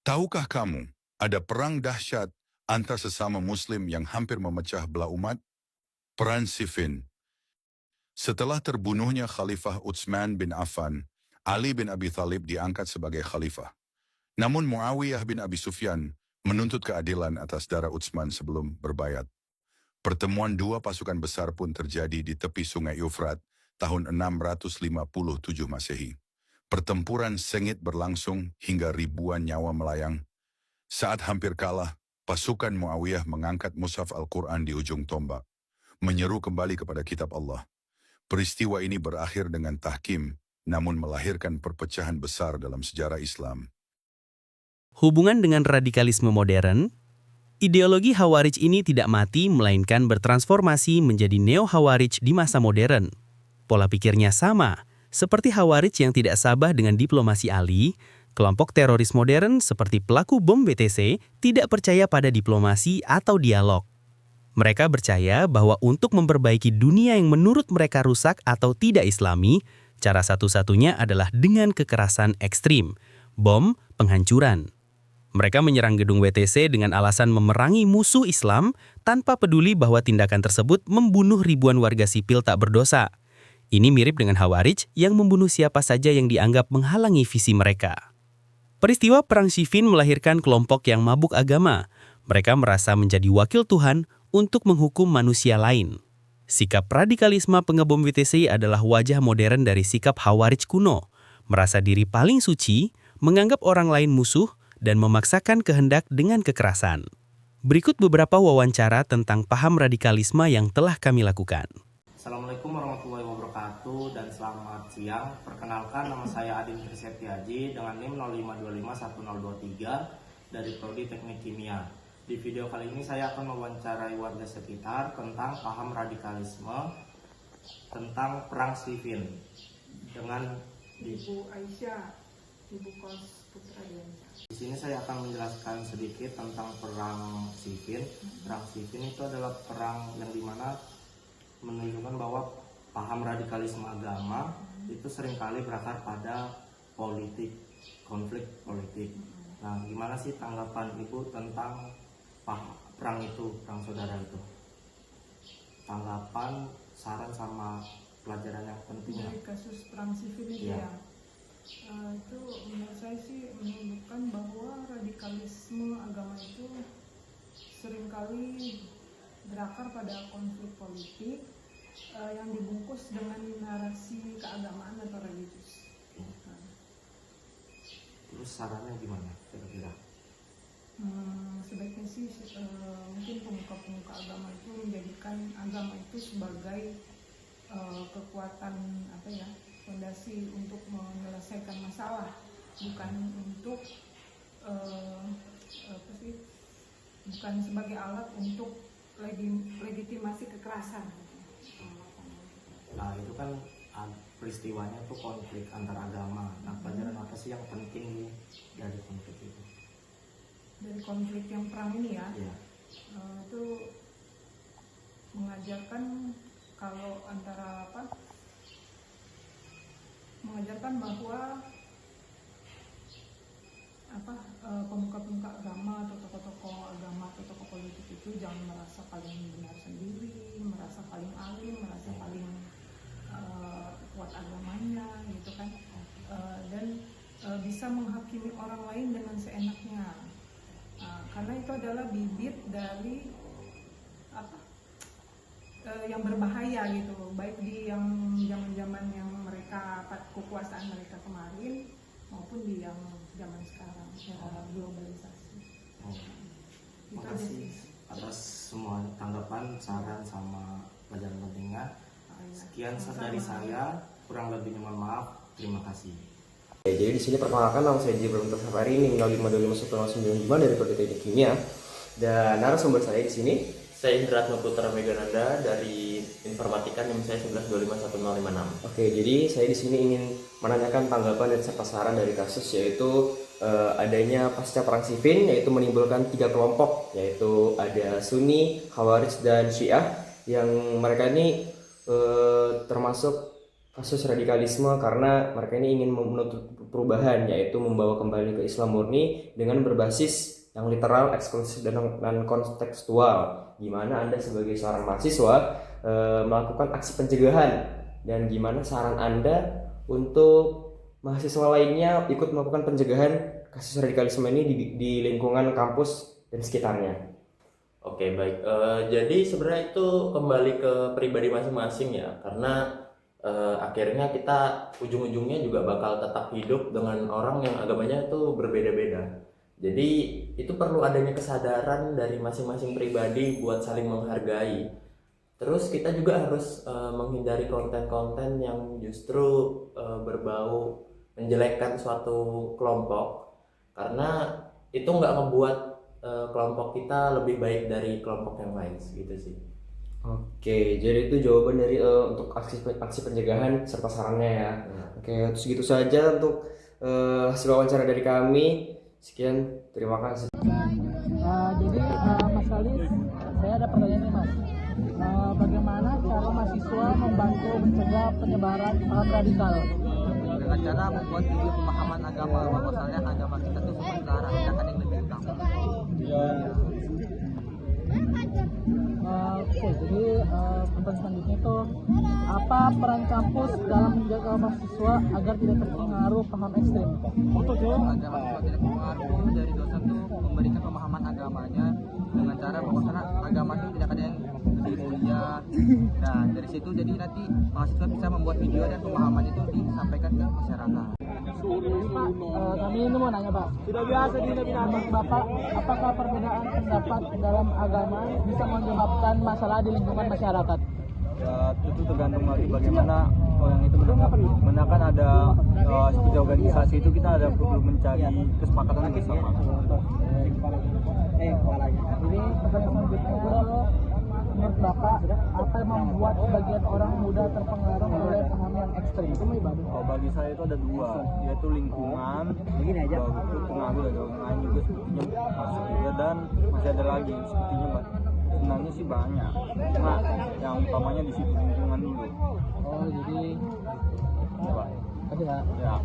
Tahukah kamu, ada perang dahsyat antar sesama Muslim yang hampir memecah belah umat? Perang Siffin. Setelah terbunuhnya Khalifah Utsman bin Affan, Ali bin Abi Thalib diangkat sebagai khalifah. Namun Muawiyah bin Abi Sufyan menuntut keadilan atas darah Utsman sebelum berbayat. Pertemuan dua pasukan besar pun terjadi di tepi sungai Eufrat tahun 657 Masehi. Pertempuran sengit berlangsung hingga ribuan nyawa melayang. Saat hampir kalah, pasukan Muawiyah mengangkat mushaf Al-Quran di ujung tombak, menyeru kembali kepada kitab Allah. Peristiwa ini berakhir dengan tahkim, namun melahirkan perpecahan besar dalam sejarah Islam. Hubungan dengan radikalisme modern, ideologi Khawarij ini tidak mati melainkan bertransformasi menjadi neo-Khawarij di masa modern. Pola pikirnya sama, seperti Khawarij yang tidak sabah dengan diplomasi Ali, kelompok teroris modern seperti pelaku bom BTC tidak percaya pada diplomasi atau dialog. Mereka percaya bahwa untuk memperbaiki dunia yang menurut mereka rusak atau tidak Islami, cara satu-satunya adalah dengan kekerasan ekstrim, bom, penghancuran. Mereka menyerang gedung WTC dengan alasan memerangi musuh Islam tanpa peduli bahwa tindakan tersebut membunuh ribuan warga sipil tak berdosa. Ini mirip dengan Khawarij yang membunuh siapa saja yang dianggap menghalangi visi mereka. Peristiwa Perang Siffin melahirkan kelompok yang mabuk agama. Mereka merasa menjadi wakil Tuhan untuk menghukum manusia lain. Sikap radikalisme pengebom WTC adalah wajah modern dari sikap Khawarij kuno, merasa diri paling suci, menganggap orang lain musuh, dan memaksakan kehendak dengan kekerasan. Berikut beberapa wawancara tentang paham radikalisme yang telah kami lakukan. Assalamualaikum warahmatullahi wabarakatuh dan selamat siang. Perkenalkan, nama saya Adin Trisetiaji dengan NIM 05251023 dari Prodi Teknik Kimia. Di video kali ini saya akan mewawancarai warga sekitar tentang paham radikalisme tentang Perang Siffin dengan Ibu Aisyah, Ibu Kos Putra Diansyah. Di sini saya akan menjelaskan sedikit tentang Perang Siffin. Perang Siffin itu adalah perang yang dimana menunjukkan bahwa paham radikalisme agama itu seringkali berakar pada politik, konflik politik. Nah, gimana sih tanggapan Ibu tentang perang itu, perang saudara itu? Tanggapan, saran sama pelajaran yang penting Dari kasus Perang Siffin itu ya. Itu menurut saya sih menunjukkan bahwa radikalisme agama itu seringkali berakar pada konflik politik yang dibungkus dengan narasi keagamaan atau religius. Terus sarannya gimana kira-kira? Sebaiknya sih mungkin pemuka-pemuka agama itu menjadikan agama itu sebagai kekuatan fondasi untuk menyelesaikan masalah, bukan untuk bukan sebagai alat untuk legitimasi kekerasan. Nah, itu kan peristiwanya tuh konflik antar agama. Nah, pelajaran apa sih yang penting dari konflik itu? Dari konflik yang perang ini ya. Itu mengajarkan kalau mengajarkan bahwa pemuka-pemuka agama atau tokoh-tokoh agama atau tokoh politik itu jangan merasa paling benar sendiri, merasa paling alim, merasa paling kuat agamanya gitu kan, dan bisa menghakimi orang lain dengan seenaknya, karena itu adalah bibit dari yang berbahaya gitu, baik di yang zaman-zaman yang mereka kekuasaan mereka kemarin maupun di yang zaman sekarang era globalisasi. Terima kasih atas semua tanggapan, saran sama pelajaran pentingnya. Sekian dari saya, kurang lebihnya mohon maaf. Terima kasih. Jadi di sini perkenalkan, nama saya Jibril Safari, NIM 05251095 dari Prodi Teknik Kimia, dan narasumber saya di sini saya Indratno Putra Megananda dari Informatika, NIM saya 11251056. Oke, jadi saya di sini ingin menanyakan tanggapan dan serta saran dari kasus, yaitu adanya pasca Perang Siffin, yaitu menimbulkan 3 kelompok, yaitu ada Sunni, Khawarij, dan Syiah, yang mereka ini termasuk kasus radikalisme karena mereka ini ingin menuntut perubahan, yaitu membawa kembali ke Islam murni dengan berbasis yang literal, eksklusif, dan kontekstual. Gimana Anda sebagai seorang mahasiswa melakukan aksi pencegahan, dan gimana saran Anda untuk mahasiswa lainnya ikut melakukan pencegahan kasus radikalisme ini di lingkungan kampus dan sekitarnya? Oke, baik. Jadi sebenarnya itu kembali ke pribadi masing-masing ya, karena akhirnya kita ujung-ujungnya juga bakal tetap hidup dengan orang yang agamanya itu berbeda-beda. Jadi itu perlu adanya kesadaran dari masing-masing pribadi buat saling menghargai. Terus kita juga harus menghindari konten-konten yang justru berbau menjelekkan suatu kelompok, karena itu nggak ngebuat kelompok kita lebih baik dari kelompok yang lain gitu sih. Oke, jadi itu jawaban dari untuk aksi pencegahan serta sarannya ya. Oke, segitu saja untuk hasil wawancara dari kami. Sekian, terima kasih. Jadi Mas Khalis, saya ada pertanyaan nih Mas. Bagaimana cara mahasiswa membantu mencegah penyebaran paham radikal? Dengan cara membuat video pemahaman agama, bahwasanya agama kita itu sementara, sedangkan yang lebih utama. Oke, jadi pertanyaan selanjutnya itu apa peran kampus dalam menjaga mahasiswa agar tidak terpengaruh paham ekstrim? Agar mahasiswa tidak terpengaruh dari dosen itu memberikan pemahaman agamanya dengan cara bahwasanya agama itu tidak ada yang lebih mulia. Nah, dari situ jadi nanti mahasiswa bisa membuat video dan pemahaman itu disampaikan ke masyarakat. Pak, kami ini mau nanya Pak. Sudah biasa di menurut Bapak, apakah perbedaan pendapat dalam agama bisa menyebabkan masalah di lingkungan masyarakat? Ya, itu tergantung lagi bagaimana orang itu menanggapi. Mana kan ada seperti organisasi itu kita ada perlu mencari kesepakatan yang bersama. Jadi pertanyaan selanjutnya itu menurut Bapak, apa yang membuat sebagian orang mudah terpengaruh oleh paham yang ekstrim? Bagi saya itu ada dua, yaitu lingkungan, itu pengaruh dari orang lain juga sepertinya masuk juga, dan masih ada lagi sepertinya sebenarnya sih banyak, cuma yang utamanya di situ lingkungan dulu. Oh, jadi Ya, Pak. tadi Pak. Ya.